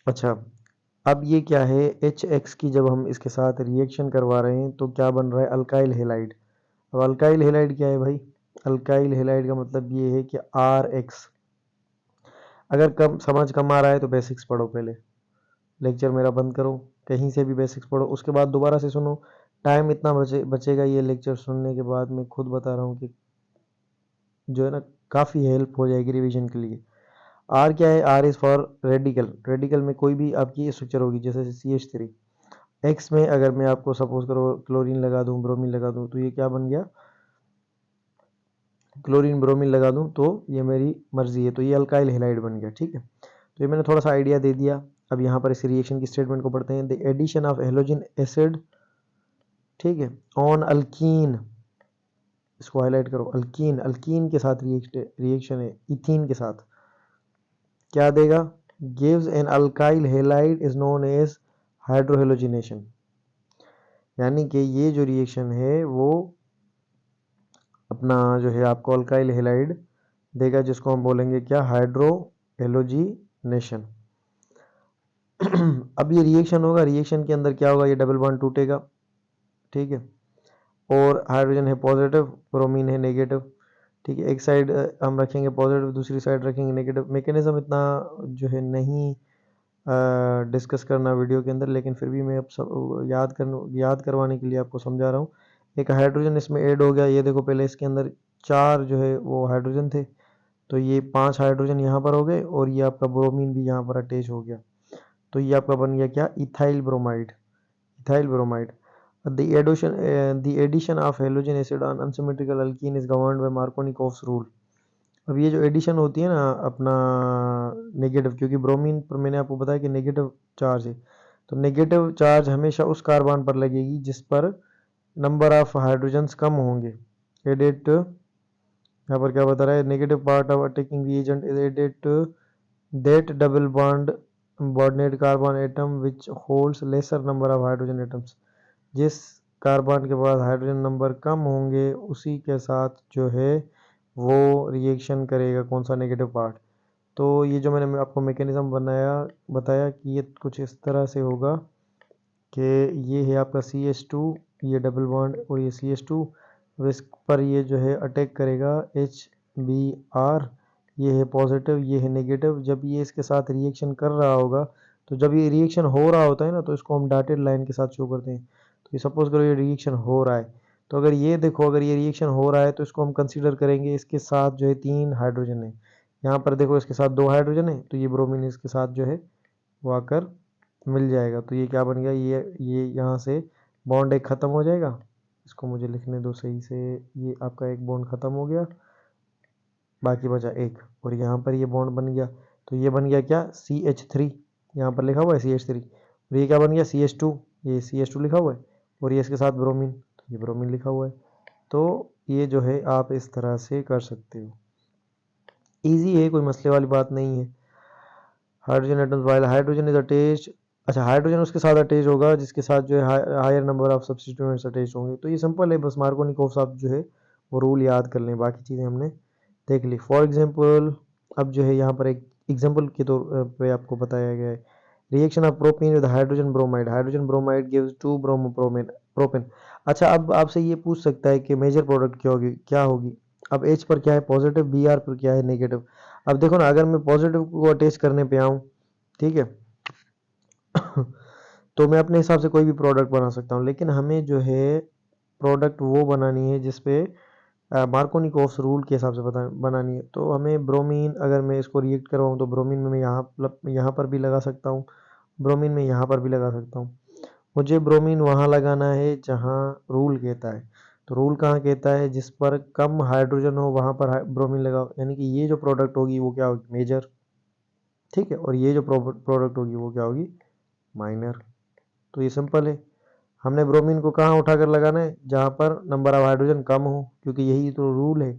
S1: अच्छा, अब ये क्या है? HX की जब हम इसके साथ रिएक्शन करवा रहे हैं तो क्या बन रहा है? Alkyl halide. अब अल्काइल हेलाइड क्या है भाई? अल्काइल हेलाइड का मतलब ये है कि RX। अगर कम समझ कम आ रहा है तो बेसिक्स पढ़ो पहले, लेक्चर मेरा बंद करो, कहीं से भी बेसिक्स पढ़ो, उसके बाद दोबारा से सुनो। टाइम इतना बचेगा ये लेक्चर सुनने के बाद, मैं खुद बता रहा हूँ कि जो है ना काफ़ी हेल्प हो जाएगी रिवीजन के लिए। आर क्या है? R is for radical. Radical में कोई भी आपकी स्ट्रक्चर होगी, जैसे CH3। एक्स में अगर मैं आपको सपोज करो क्लोरीन लगा दूँ, ब्रोमीन लगा दूँ, तो ये क्या बन गया? क्लोरीन ब्रोमीन लगा दूँ तो ये मेरी मर्जी है, तो ये अल्काइल हेलाइड बन गया, ठीक है। तो ये मैंने थोड़ा सा आइडिया दे दिया। अब यहाँ पर इस रिएक्शन की स्टेटमेंट को पढ़ते हैं। The addition of halogen acid, ठीक है, ऑन अल्कीन, इसको हाईलाइट करो, अल्कीन, अल्कीन के साथ रिएक्शन है इथीन के साथ, क्या देगा? Gives an alkyl halide is known as hydrohalogenation. यानी कि ये जो रिएक्शन है वो अपना जो है आपको अल्काइल हेलाइड देगा, जिसको हम बोलेंगे क्या? हाइड्रोहेलोजिनेशन। अब ये रिएक्शन होगा, रिएक्शन के अंदर क्या होगा? ये डबल बॉन्ड टूटेगा, ठीक है, और हाइड्रोजन है पॉजिटिव, ब्रोमीन है नेगेटिव, ठीक है। एक साइड हम रखेंगे पॉजिटिव, दूसरी साइड रखेंगे नेगेटिव। मैकेनिज्म इतना जो है नहीं डिस्कस करना वीडियो के अंदर, लेकिन फिर भी मैं अब सब याद करवाने के लिए आपको समझा रहा हूँ। एक हाइड्रोजन इसमें ऐड हो गया, ये देखो पहले इसके अंदर 4 जो है वो हाइड्रोजन थे, तो ये 5 हाइड्रोजन यहाँ पर हो गए और ये आपका ब्रोमीन भी यहाँ पर अटैच हो गया, तो ये आपका बन गया क्या, ethyl bromide. Ethyl bromide. The addition of halogen acid on unsymmetrical alkene is governed by Markovnikov's rule। अब ये जो एडिशन होती है ना अपना नेगेटिव, क्योंकि ब्रोमीन पर मैंने आपको बताया कि नेगेटिव चार्ज है, तो नेगेटिव चार्ज हमेशा उस कार्बन पर लगेगी जिस पर नंबर ऑफ हाइड्रोजन्स कम होंगे। एडेड, यहाँ पर क्या बता रहा है, negative part of attacking reagent is added to that double bonded carbon atom which holds lesser number of hydrogen atoms. जिस कार्बन के पास हाइड्रोजन नंबर कम होंगे उसी के साथ जो है वो रिएक्शन करेगा, कौन सा, नेगेटिव पार्ट। तो ये जो मैंने आपको मैकेनिज्म बताया कि ये कुछ इस तरह से होगा कि ये है आपका CH2, ये डबल बॉन्ड और ये CH2, इस पर ये जो है अटैक करेगा HBr, ये है पॉजिटिव, ये है नेगेटिव। जब ये इसके साथ रिएक्शन कर रहा होगा, तो जब ये रिएक्शन हो रहा होता है ना, तो इसको हम डॉटेड लाइन के साथ शो करते हैं। तो ये सपोज करो ये रिएक्शन हो रहा है, तो अगर ये देखो अगर ये रिएक्शन हो रहा है तो इसको हम कंसीडर करेंगे इसके साथ जो है 3 हाइड्रोजन है। यहाँ पर देखो इसके साथ 2 हाइड्रोजन है, तो ये ब्रोमीन इसके साथ जो है वो आकर मिल जाएगा। तो ये क्या बन गया, ये यहाँ से बॉन्ड एक ख़त्म हो जाएगा, इसको मुझे लिखने दो सही से, ये आपका एक बॉन्ड ख़त्म हो गया, बाकी बचा एक, और यहाँ पर ये बॉन्ड बन गया, तो ये बन गया क्या, CH3, यहाँ पर लिखा हुआ है CH3, और ये क्या बन गया CH2, ये CH2 लिखा हुआ है, और ये इसके साथ ब्रोमीन, तो ये ब्रोमीन लिखा हुआ है। तो ये जो है आप इस तरह से कर सकते हो, ईजी है, कोई मसले वाली बात नहीं है। Hydrogen atoms while hydrogen is attached, अच्छा हाइड्रोजन उसके साथ अटैच होगा जिसके साथ जो है higher number of substituents attach होंगे। तो ये सिंपल है, बस मार्कोनिकोव साहब जो है वो रूल याद कर लें, बाकी चीज़ें हमने देख ली। फॉर एग्जांपल अब जो है यहाँ पर एक एग्जांपल के तौर पे आपको बताया गया है, reaction of propene with hydrogen bromide gives 2 propane. अच्छा अब आपसे ये पूछ सकता है कि मेजर प्रोडक्ट क्या होगी। अब H पर क्या है पॉजिटिव, Br पर क्या है नेगेटिव। अब देखो ना, अगर मैं पॉजिटिव को अटैच करने पे आऊँ, ठीक है तो मैं अपने हिसाब से कोई भी प्रोडक्ट बना सकता हूँ, लेकिन हमें जो है प्रोडक्ट वो बनानी है जिसपे मार्कोनिकोव्स रूल के हिसाब से बनानी है। तो हमें ब्रोमीन, अगर मैं इसको रिएक्ट करवाऊँ तो ब्रोमीन में मैं यहाँ पर भी लगा सकता हूँ, ब्रोमीन में यहाँ पर भी लगा सकता हूँ। मुझे ब्रोमीन वहाँ लगाना है जहाँ रूल कहता है, तो रूल कहाँ कहता है, जिस पर कम हाइड्रोजन हो वहाँ पर ब्रोमीन लगाओ, यानी कि ये जो प्रोडक्ट होगी वो क्या होगी, मेजर, ठीक है, और ये जो प्रोडक्ट होगी वो क्या होगी, माइनर। तो ये सिंपल है, हमने ब्रोमीन को कहाँ उठाकर लगाना है, जहाँ पर नंबर ऑफ हाइड्रोजन कम हो, क्योंकि यही तो रूल है।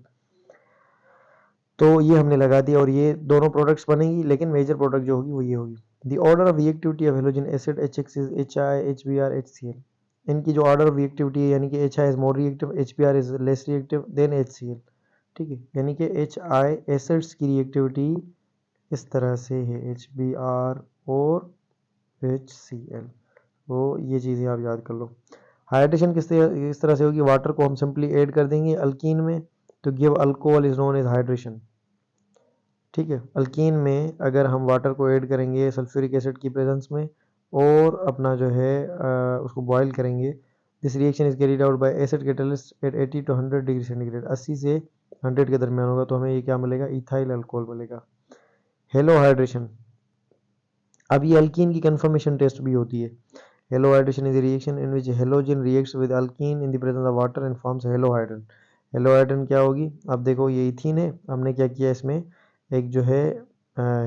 S1: तो ये हमने लगा दिया और ये दोनों प्रोडक्ट्स बनेगी, लेकिन मेजर प्रोडक्ट जो होगी वो ये होगी। The order of reactivity of halogen acid HX is HI HBr HCl। इनकी जो ऑर्डर ऑफ रिएक्टिविटी है, यानी कि HI is more reactive, HBr is less reactive than HCl, ठीक है, यानी कि HI एसिड्स की रिएक्टिविटी इस तरह से है, HBr और HCl। तो ये चीज़ें आप याद कर लो। हाइड्रेशन किस तरह से होगी, वाटर को हम सिंपली ऐड कर देंगे अल्कीन में, तो give alcohol is known as hydration, ठीक है। अल्कीन में अगर हम वाटर को ऐड करेंगे सल्फ्यूरिक एसिड की प्रेजेंस में और अपना जो है उसको बॉयल करेंगे, this reaction is carried out by acid catalyst at 80 to 100 degree centigrade, 80 से 100 के दरमियान होगा, तो हमें ये क्या मिलेगा, इथाइल अल्कोहल मिलेगा। हेलो हाइड्रेशन, अब ये अल्कीन की कंफर्मेशन टेस्ट भी होती है। Hello hydration is reaction in which halogen reacts with alkyne in the presence of water and forms hello hydrogen. Hello hydrogen क्या होगी, अब देखो ये इथीन है, हमने क्या किया इसमें एक जो है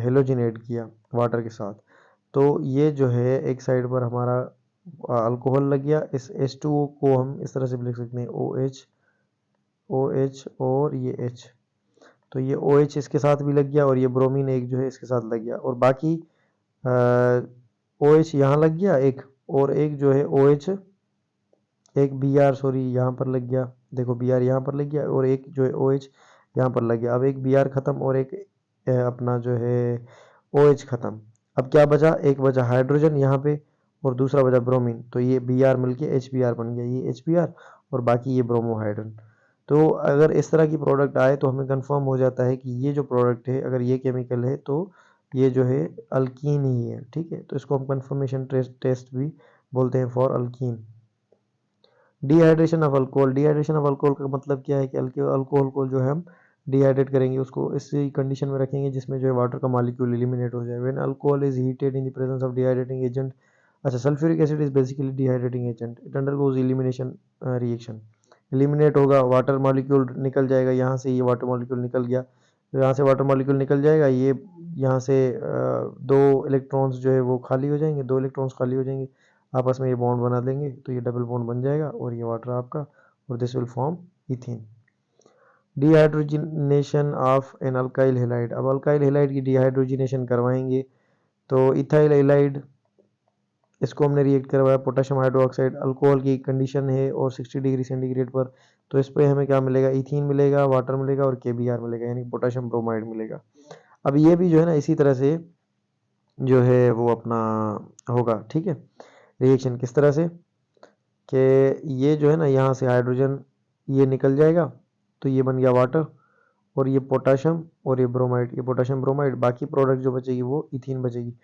S1: हेलोजन ऐड किया वाटर के साथ, तो ये जो है एक साइड पर हमारा अल्कोहल लग गया। इस H2O को हम इस तरह से भी लिख सकते हैं OH और ये H, तो ये OH इसके साथ भी लग गया और ये ब्रोमीन एक जो है इसके साथ लग गया, और बाकी OH यहाँ लग गया एक, और एक जो है OH, एक Br सॉरी यहाँ पर लग गया, देखो Br यहाँ पर लग गया, और एक जो है OH यहाँ पर लग गया। अब एक Br खत्म और एक अपना जो है OH खत्म, अब क्या बचा, एक बचा हाइड्रोजन यहाँ पे और दूसरा बचा ब्रोमीन, तो ये Br मिलके HBr बन गया, ये HBr और बाकी ये ब्रोमोहाइड्रोजन। तो अगर इस तरह की प्रोडक्ट आए तो हमें कंफर्म हो जाता है कि ये जो प्रोडक्ट है अगर ये केमिकल है तो ये जो है अल्कीन ही है, ठीक है। तो इसको हम कंफर्मेशन टेस्ट भी बोलते हैं for alkyne. Dehydration of alcohol, dehydration of alcohol का मतलब क्या है कि अल्कोहल को जो है हम डिहाइड्रेट करेंगे, उसको इसी कंडीशन में रखेंगे जिसमें जो है वाटर का मॉलिक्यूल एलिमिनेट हो जाए। When alcohol is heated in the presence of dehydrating agent, अच्छा sulphuric acid is basically dehydrating agent, it undergoes elimination reaction, eliminate होगा, वाटर मॉलिक्यूल निकल जाएगा यहाँ से, ये वाटर मॉलिक्यूल निकल गया, तो यहाँ से वाटर मॉलिक्यूल निकल जाएगा, ये यहाँ से दो इलेक्ट्रॉन्स जो है वो खाली हो जाएंगे, दो इलेक्ट्रॉन्स खाली हो जाएंगे, आपस में ये बॉन्ड बना देंगे, तो ये डबल बॉन्ड बन जाएगा और ये वाटर आपका, और this will form ethane. Dehydrogenation of an alkyl halide, अब अल्काइल हेलाइड की डिहाइड्रोजिनेशन करवाएंगे, तो इथाइल हेलाइड, इसको हमने रिएक्ट करवाया पोटेशियम हाइड्रोक्साइड, अल्कोहल की कंडीशन है और 60 डिग्री सेंटीग्रेड पर, तो इस पर हमें क्या मिलेगा, इथीन मिलेगा, वाटर मिलेगा और केबीआर मिलेगा, यानी पोटेशियम ब्रोमाइड मिलेगा। अब ये भी जो है ना इसी तरह से जो है वो अपना होगा, ठीक है। रिएक्शन किस तरह से कि ये जो है ना यहाँ से हाइड्रोजन ये निकल जाएगा, तो ये बन गया वाटर, और ये पोटेशियम और ये ब्रोमाइड, ये पोटेशियम ब्रोमाइड, बाकी प्रोडक्ट जो बचेगी वो इथीन बचेगी।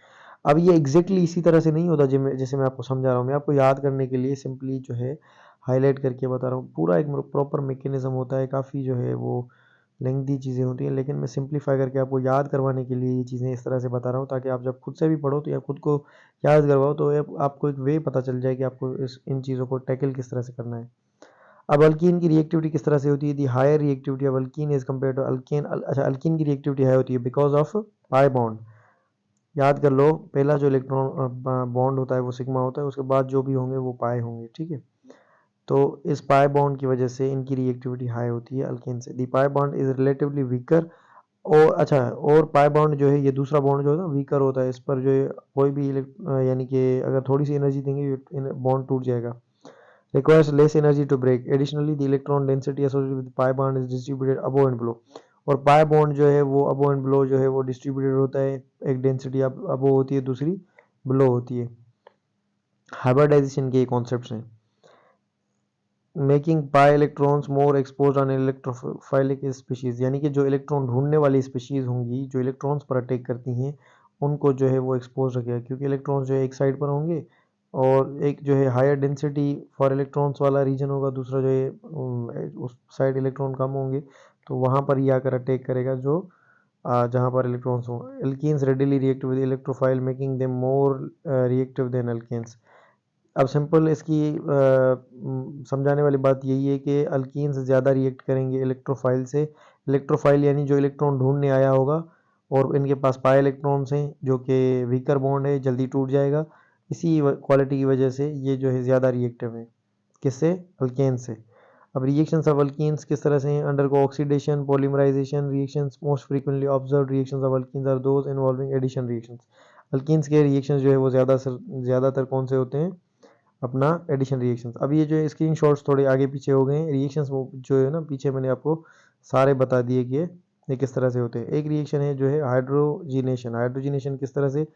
S1: अब ये एग्जैक्टली इसी तरह से नहीं होता जैसे मैं आपको समझा रहा हूँ, मैं आपको याद करने के लिए सिंपली जो है हाईलाइट करके बता रहा हूँ, पूरा एक प्रॉपर मैकेनिज्म होता है, काफ़ी जो है वो लेंथी चीज़ें होती हैं, लेकिन मैं सिंप्लीफाई करके आपको याद करवाने के लिए ये चीज़ें इस तरह से बता रहा हूँ, ताकि आप जब खुद से भी पढ़ो तो या खुद को याद करवाओ तो आपको एक वे पता चल जाए कि आपको इन चीज़ों को टैकल किस तरह से करना है। अब अल्कीन की रिएक्टिविटी किस तरह से होती है, the higher reactivity of alkene as compare to alkane, अच्छा अल्कीन की रिएक्टिविटी हाई होती है बिकॉज ऑफ पाई बॉन्ड, याद कर लो पहला जो इलेक्ट्रॉन बॉन्ड होता है वो सिग्मा होता है, उसके बाद जो भी होंगे वो पाई होंगे, ठीक है। तो इस पाई बॉन्ड की वजह से इनकी रिएक्टिविटी हाई होती है अल्केन से। The pi bond is relatively weaker, और अच्छा और पाई बॉन्ड जो है ये दूसरा बॉन्ड जो है ना वीकर होता है, इस पर जो है कोई भी यानी कि अगर थोड़ी सी एनर्जी देंगे बॉन्ड टूट जाएगा। requires less energy to break. Additionally, the electron density associated with pi bond is distributed above and below. और पाई बॉन्ड जो है वो अबो एंड बिलो जो है वो डिस्ट्रीब्यूटेड होता है, एक डेंसिटी अबो होती है, दूसरी बिलो होती है। हाइब्रिडाइजेशन के कॉन्सेप्ट्स हैं। Making pi electrons more expose on electrophilic species, यानी कि जो इलेक्ट्रॉन ढूंढने वाली स्पीशीज होंगी जो इलेक्ट्रॉन्स पर अटैक करती हैं उनको जो है वो एक्सपोज रखेगा, क्योंकि इलेक्ट्रॉन्स जो है एक साइड पर होंगे और एक जो है हायर डेंसिटी फॉर इलेक्ट्रॉन्स वाला रीजन होगा, दूसरा जो है उस साइड इलेक्ट्रॉन कम होंगे, तो वहाँ पर ये आकर अटैक करेगा जो जहाँ पर इलेक्ट्रॉन्स हो। Alkenes readily react with electrophile making them more reactive than alkanes. अब सिंपल इसकी समझाने वाली बात यही है कि अल्कीन्स ज़्यादा रिएक्ट करेंगे इलेक्ट्रोफाइल से, इलेक्ट्रोफाइल यानी जो इलेक्ट्रॉन ढूंढने आया होगा और इनके पास पाई इलेक्ट्रॉन्स हैं जो कि वीकर बॉन्ड है, जल्दी टूट जाएगा, इसी क्वालिटी की वजह से ये जो है ज़्यादा रिएक्टिव है, किससे, अल्केन से। अब रिएक्शंस ऑफ अल्कीन्स किस तरह से हैं, undergo oxidation, polymerization reactions, most frequently observed reactions of alkenes are those involving addition reactions. Alkenes के रिएक्शंस जो है वो ज़्यादातर कौन से होते हैं, अपना एडिशन रिएक्शंस। अब ये जो है स्क्रीन शॉट्स थोड़े आगे पीछे हो गए हैं, रिएक्शंस जो है ना पीछे मैंने आपको सारे बता दिए कि ये किस तरह से होते हैं। एक रिएक्शन है जो है हाइड्रोजिनेशन, हाइड्रोजिनेशन किस तरह से,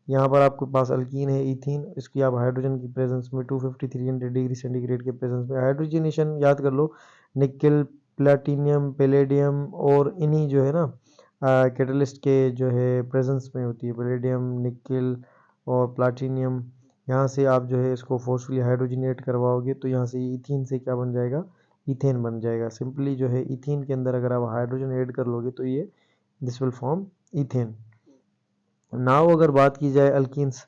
S1: यहाँ पर आपके पास अल्कीन है इथीन, इसकी आप हाइड्रोजन की प्रेजेंस में 250-300 डिग्री सेंटीग्रेड के प्रेजेंस में हाइड्रोजिनेशन याद कर लो, निकल, प्लेटिनियम, पैलेडियम और इन्हीं जो है ना कैटलिस्ट के जो है प्रेजेंस में होती है, पैलेडियम, निकल और प्लाटिनियम। यहाँ से आप जो है इसको फोर्सफुली हाइड्रोजनेट करवाओगे तो यहाँ से इथीन से क्या बन जाएगा, इथेन बन जाएगा। सिंपली जो है इथीन के अंदर अगर आप हाइड्रोजन ऐड कर लोगे तो ये this will form ethane. Now अगर बात की जाए अल्कीन्स,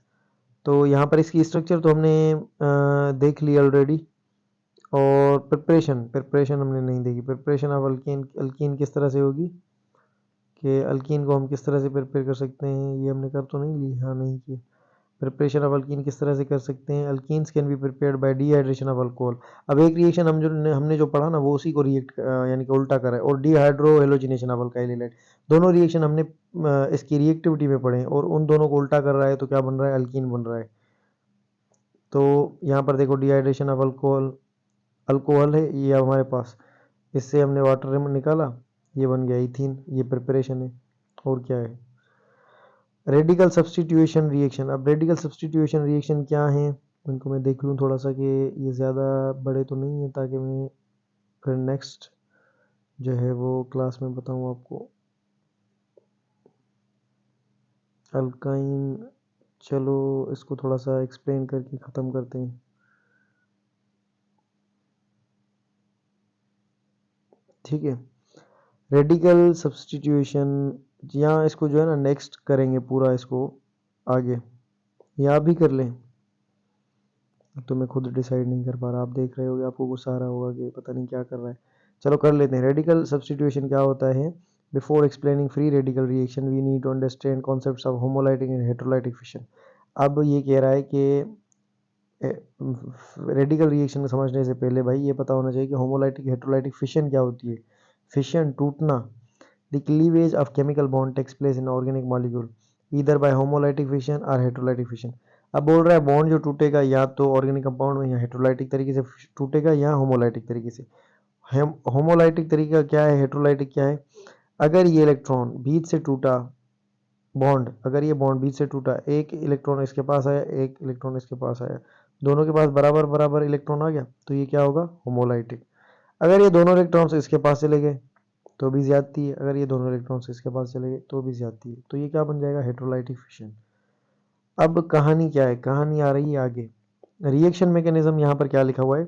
S1: तो यहाँ पर इसकी स्ट्रक्चर तो हमने देख ली ऑलरेडी, और प्रिपरेशन हमने नहीं देखी। प्रिपरेशन ऑफ अल्कीन, अल्कीन किस तरह से होगी कि अल्कीन को हम किस तरह से प्रिपेयर कर सकते हैं, ये हमने कर तो नहीं ली, हाँ नहीं की। प्रिपरेशन ऑफ अल्कीन किस तरह से कर सकते हैं, alkenes can be prepared by dehydration of alcohol. अब एक रिएक्शन हमने जो पढ़ा ना वो उसी को रिएक्ट यानी कि उल्टा करा है, और dehydro halogenation of alkyl halide, दोनों रिएक्शन हमने इसकी रिएक्टिविटी में पढ़े हैं, और उन दोनों को उल्टा कर रहा है तो क्या बन रहा है, अल्कीन बन रहा है। तो यहाँ पर देखो डिहाइड्रेशन ऑफ अल्कोहल, अल्कोहल है ये हमारे पास, इससे हमने वाटर निकाला, ये बन गया इथीन, ये प्रिपरेशन है, और क्या है। रेडिकल सब्सटीट्यूशन रिएक्शन, अब रेडिकल सब्सटीट्यूशन रिएक्शन क्या है उनको मैं देख लूँ थोड़ा सा कि ये ज़्यादा बड़े तो नहीं है, ताकि मैं फिर नेक्स्ट जो है वो क्लास में बताऊँ आपको। अल्काइन, चलो इसको थोड़ा सा एक्सप्लेन करके ख़त्म करते हैं। ठीक है, रेडिकल सब्स्टिट्यूशन, यहाँ इसको जो है ना नेक्स्ट करेंगे पूरा इसको आगे, या आप भी कर लें तो मैं खुद डिसाइड नहीं कर पा रहा, आप देख रहे होगे आपको गुस्सा आ रहा होगा कि पता नहीं क्या कर रहा है। चलो कर लेते हैं। रेडिकल सब्स्टिट्यूशन क्या होता है? Before explaining free radical reaction we need to understand concepts of homolytic and heterolytic fission. अब ये कह रहा है कि रेडिकल रिएक्शन समझने से पहले भाई ये पता होना चाहिए कि होमोलाइटिक हेटेरोलाइटिक फिशन क्या होती है। फिशन, टूटना, the cleavage of chemical bond takes place in organic molecule either by homolytic fission और हेटेरोलाइटिक फिशन। अब बोल रहा है बॉन्ड जो टूटेगा या तो ऑर्गेनिक कंपाउंड में या हेटेरोलाइटिक तरीके से टूटेगा या होमोलाइटिक तरीके से। होमोलाइटिक तरीका क्या है, हेटेरोलाइटिक क्या है? अगर ये इलेक्ट्रॉन बीच से टूटा, बॉन्ड, अगर ये बॉन्ड बीच से टूटा, एक इलेक्ट्रॉन इसके पास आया, एक इलेक्ट्रॉन इसके पास आया, दोनों के पास बराबर बराबर इलेक्ट्रॉन आ गया, तो ये क्या होगा? होमोलाइटिक। अगर ये दोनों इलेक्ट्रॉन्स इसके पास चले गए तो भी ज्यादती है, अगर ये दोनों इलेक्ट्रॉन्स इसके पास चले गए तो भी ज्यादती है, तो ये क्या बन जाएगा? हेटेरोलाइटिक फिशन। अब कहानी क्या है? कहानी आ रही है आगे। रिएक्शन मैकेनिज्म यहाँ पर क्या लिखा हुआ है?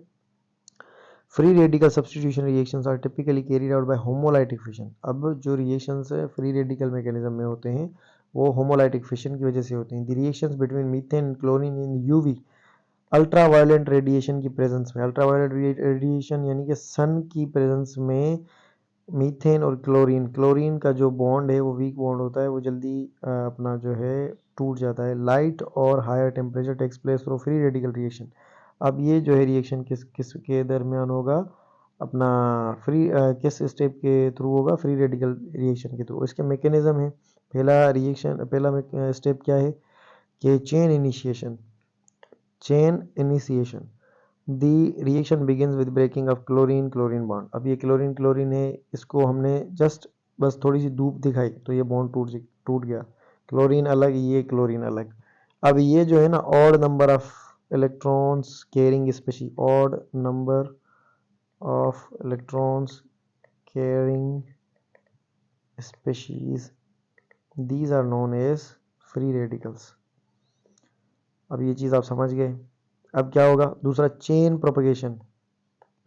S1: Free radical substitution reactions are typically carried out by homolytic fission. अब जो रिएक्शंस फ्री रेडिकल मैकेनिज्म में होते हैं वो होमोलाइटिक फिशन की वजह से होते हैं। The reactions between methane and chlorine in UV ultraviolet radiation की प्रेजेंस में, अल्ट्रावायलेंट रेडिएशन यानी कि सन की प्रेजेंस में मीथेन और क्लोरीन, क्लोरीन का जो बॉन्ड है वो वीक बॉन्ड होता है, वो जल्दी अपना जो है टूट जाता है। लाइट और higher temperature takes place through free radical reaction. अब ये जो है रिएक्शन किस किस के दरमियान होगा? अपना फ्री किस स्टेप के थ्रू होगा? फ्री रेडिकल रिएक्शन के थ्रू। इसके मैकेनिज्म है, पहला स्टेप क्या है कि chain initiation. The reaction begins with breaking of chlorine chlorine bond. अब ये क्लोरीन क्लोरीन है, इसको हमने जस्ट बस थोड़ी सी धूप दिखाई तो ये बॉन्ड टूट गया। क्लोरीन अलग, ये क्लोरीन अलग। अब ये जो है ना odd number of electrons carrying species, odd number of electrons carrying species, these are known as free radicals. अब ये चीज़ आप समझ गए। अब क्या होगा? दूसरा चेन प्रोपगेशन।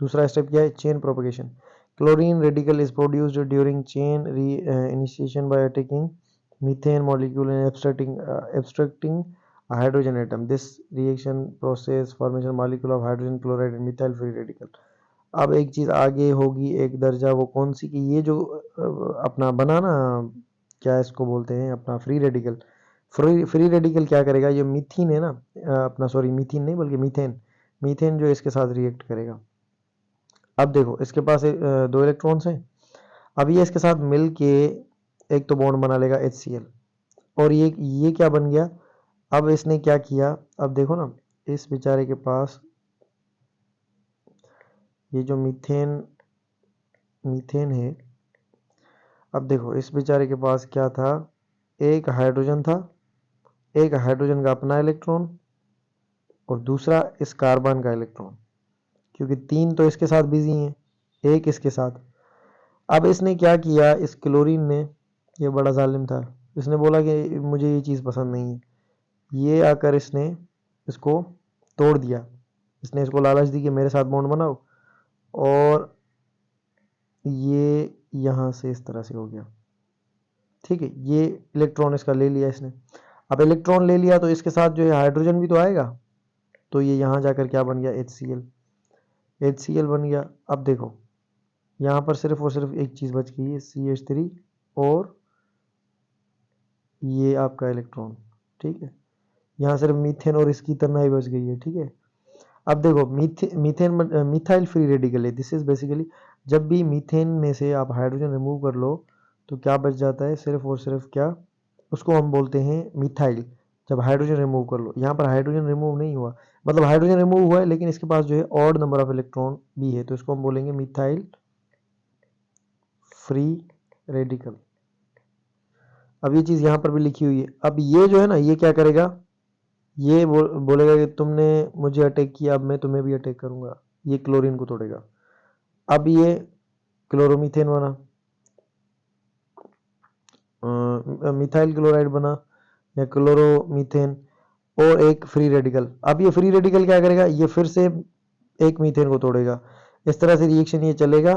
S1: दूसरा स्टेप क्या है? Chain propagation. Chlorine radical is produced during chain initiation by attacking methane molecule and abstracting hydrogen atom. This reaction process formation molecule of hydrogen chloride and methyl free radical. अब एक चीज़ आगे होगी एक दर्जा, वो कौन सी? कि ये जो अपना बना ना, क्या इसको बोलते हैं, अपना फ्री रेडिकल। फ्री रेडिकल क्या करेगा? ये मीथीन है ना, अपना सॉरी मीथीन नहीं बल्कि मीथेन, मीथेन जो इसके साथ रिएक्ट करेगा। अब देखो इसके पास दो इलेक्ट्रॉन्स हैं, अब ये इसके साथ मिल के एक तो बॉन्ड बना लेगा HCl, और ये क्या बन गया? अब इसने क्या किया? अब देखो ना, इस बेचारे के पास ये जो मीथेन मीथेन है, अब देखो इस बेचारे के पास क्या था? एक हाइड्रोजन था, एक हाइड्रोजन का अपना इलेक्ट्रॉन और दूसरा इस कार्बन का इलेक्ट्रॉन, क्योंकि तीन तो इसके साथ बिजी हैं, एक इसके साथ। अब इसने क्या किया? इस क्लोरीन ने, ये बड़ा जालिम था, इसने बोला कि मुझे ये चीज़ पसंद नहीं है। ये आकर इसने इसको तोड़ दिया, इसने इसको लालच दी कि मेरे साथ बॉन्ड बनाओ, और ये यहाँ से इस तरह से हो गया। ठीक है, ये इलेक्ट्रॉन इसका ले लिया इसने। अब इलेक्ट्रॉन ले लिया तो इसके साथ जो है हाइड्रोजन भी तो आएगा, तो ये यहाँ जाकर क्या बन गया? HCl बन गया। अब देखो यहाँ पर सिर्फ और सिर्फ एक चीज़ बच गई है, CH3 और ये आपका इलेक्ट्रॉन। ठीक है, यहाँ सिर्फ मीथेन और इसकी तन्हाई बच गई है। ठीक है, अब देखो मीथेन मिथाइल फ्री रेडिकल है। दिस इज बेसिकली, जब भी मीथेन में से आप हाइड्रोजन रिमूव कर लो तो क्या बच जाता है? सिर्फ और सिर्फ क्या, उसको हम बोलते हैं मिथाइल। जब हाइड्रोजन रिमूव कर लो, यहाँ पर हाइड्रोजन रिमूव नहीं हुआ, मतलब हाइड्रोजन रिमूव हुआ है लेकिन इसके पास जो है ऑड नंबर ऑफ इलेक्ट्रॉन भी है, तो इसको हम बोलेंगे मिथाइल फ्री रेडिकल। अब ये चीज़ यहाँ पर भी लिखी हुई है। अब ये जो है ना, ये क्या करेगा? ये बोलेगा कि तुमने मुझे अटैक किया, अब मैं तुम्हें भी अटैक करूंगा। ये क्लोरीन को तोड़ेगा। अब ये क्लोरोमीथेन बना, मिथाइल क्लोराइड बना, या क्लोरोमीथेन और एक फ्री रेडिकल। अब ये फ्री रेडिकल क्या करेगा, ये फिर से एक मीथेन को तोड़ेगा। इस तरह से रिएक्शन ये चलेगा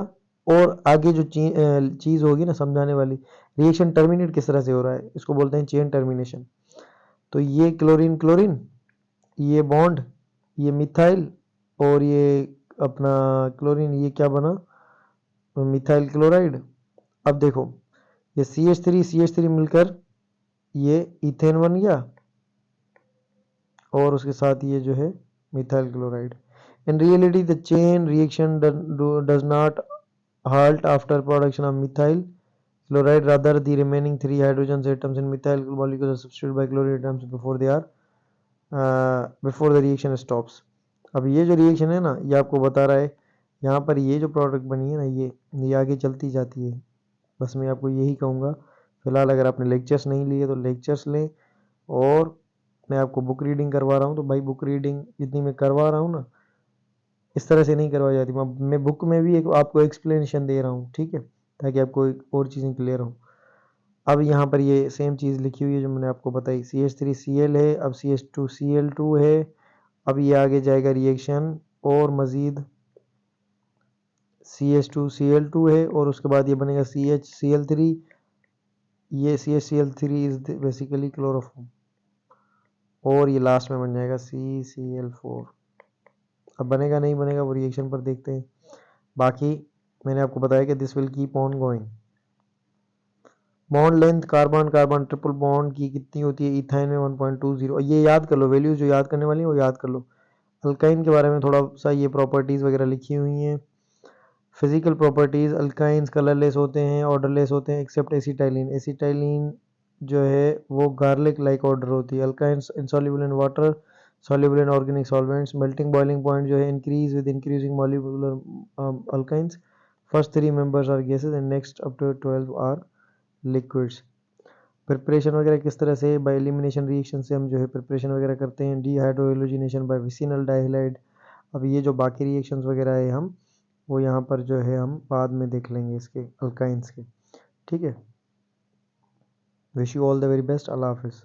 S1: और आगे जो चीज़ होगी ना समझाने वाली, रिएक्शन टर्मिनेट किस तरह से हो रहा है, इसको बोलते हैं चेन टर्मिनेशन। तो ये क्लोरीन क्लोरीन, ये बॉन्ड, ये मिथाइल और ये अपना क्लोरीन, ये क्या बना, मिथाइल क्लोराइड। अब देखो ये CH3 मिलकर ये इथेन बन गया और उसके साथ ये जो है methyl chloride. In reality the chain reaction does not halt after production of methyl chloride, rather the remaining 3 hydrogen atoms in methyl molecules are substituted by chlorine atoms before the reaction stops। अब ये जो reaction है ना, ये आपको बता रहा है यहाँ पर ये जो प्रोडक्ट बनी है ना, ये आगे चलती जाती है। बस मैं आपको यही कहूँगा। फिलहाल अगर आपने लेक्चर्स नहीं लिए तो लेक्चर्स लें, और मैं आपको बुक रीडिंग करवा रहा हूँ तो भाई बुक रीडिंग जितनी मैं करवा रहा हूँ ना, इस तरह से नहीं करवाई जाती। मैं बुक में भी एक आपको एक्सप्लेनेशन दे रहा हूँ, ठीक है, ताकि आपको एक और चीज़ें क्लियर हो। अब यहाँ पर ये सेम चीज़ लिखी हुई है जो मैंने आपको बताई, CH3Cl है, अब CH2Cl2 है। अब ये आगे जाएगा रिएक्शन और मज़ीद CH2Cl2 है और उसके बाद ये बनेगा CHCl3। ये CHCl3 इज बेसिकली क्लोरोफॉर्म और ये लास्ट में बन जाएगा CCl4। अब बनेगा नहीं बनेगा वो रिएक्शन पर देखते हैं। बाकी मैंने आपको बताया कि this will keep on going. Bond length carbon carbon triple bond की कितनी होती है इथाइन में 1.20। ये याद कर लो, वैल्यूज जो याद करने वाली है वो याद कर लो। अल्काइन के बारे में थोड़ा सा ये प्रॉपर्टीज़ वगैरह लिखी हुई हैं। फिजिकल प्रॉपर्टीज़, अल्काइंस कलरलेस होते हैं, ऑर्डरलेस होते हैं एक्सेप्ट एसिटाइलिन। एसिटाइलिन जो है वो गार्लिक लाइक ऑर्डर होती है। Alkynes insoluble in water, soluble in organic solvents. Melting boiling point जो है increase with increasing molecular alkynes. First 3 members are gases and next up to 12 are liquids. Preparation वगैरह किस तरह से, बाय एलिमिनेशन रिएक्शन से हम जो है प्रिपरेशन वगैरह करते हैं। डीहाइड्रोएलोजिनेशन बाय विसिनल डाइहाइड। अब ये जो बाकी रिएक्शंस वगैरह है हम वो यहाँ पर जो है हम बाद में देख लेंगे इसके अल्काइंस के, ठीक है। Wish you all the very best. अल्लाह हाफिज़।